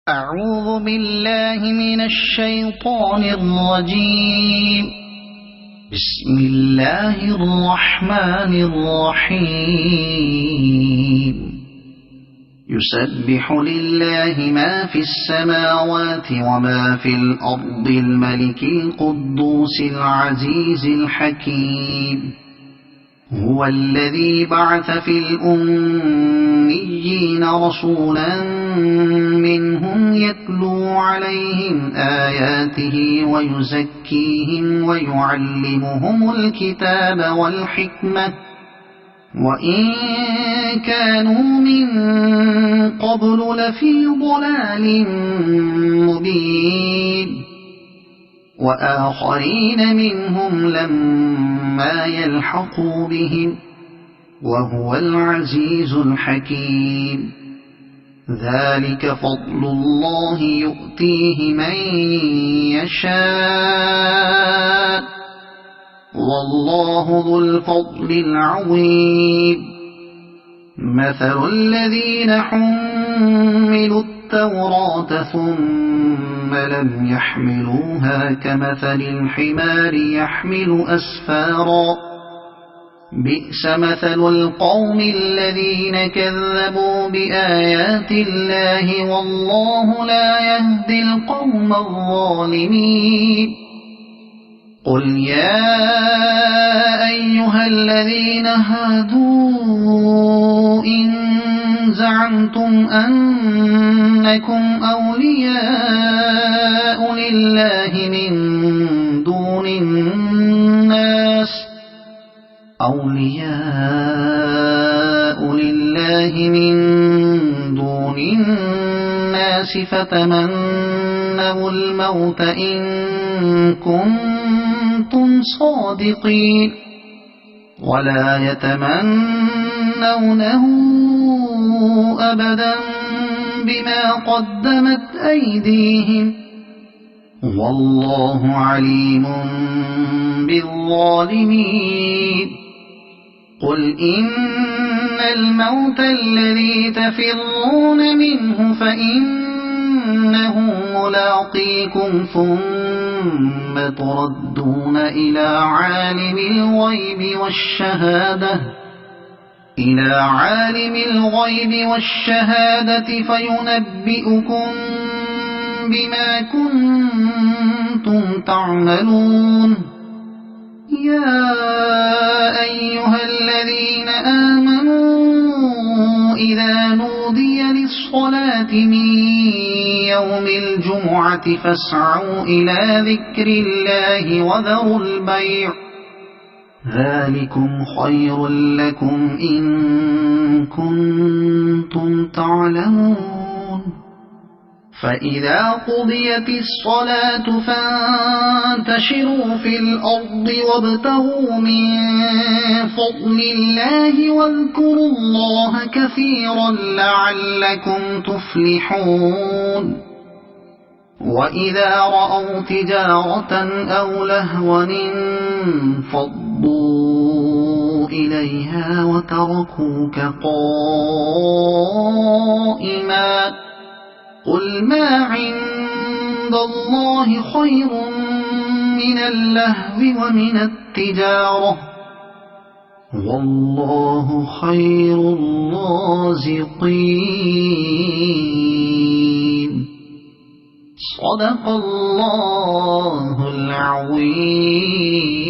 أعوذ بالله من الشيطان الرجيم. بسم الله الرحمن الرحيم. يسبح لله ما في السماوات وما في الأرض الملك القدوس العزيز الحكيم. هو الذي بعث في الأميين رسولا منهم يتلو عليهم آياته ويزكيهم ويعلمهم الكتاب والحكمة وإن كانوا من قبل لفي ضلال مبين. وآخرين منهم لما يلحقوا بهم وهو العزيز الحكيم. ذلك فضل الله يؤتيه من يشاء والله ذو الفضل العظيم. مثل الذين حملوا التوراة ثم لم يحملوها كمثل الحمار يحمل أسفارا بئس مثل القوم الذين كذبوا بآيات الله والله لا يهدي القوم الظالمين. قل يا أيها الذين هادوا إن زعمتم أنكم أولياء لله من دون الناس فتمنوا الموت إن كنتم صادقين ولا يتمنونه أبدا بما قدمت أيديهم والله عليم بالظالمين. قل إن الموت الذي تفرون منه فإنه ملاقيكم ثم تردون إلى عالم الغيب والشهادة فينبئكم بما كنتم تعملون. يا أيها الذين آمنوا إذا نودي للصلاة من يوم الجمعة فاسعوا إلى ذكر الله وذروا البيع ذلكم خير لكم إن كنتم تعلمون. فإذا قضيت الصلاة فانتشروا في الأرض وابتغوا من فضل الله واذكروا الله كثيرا لعلكم تفلحون. وإذا رأوا تجارة أو لهوا انفضوا إليها وتركوك قائما قل ما عند الله خير من اللهو ومن التجارة والله خير الرازقين. صدق الله العظيم.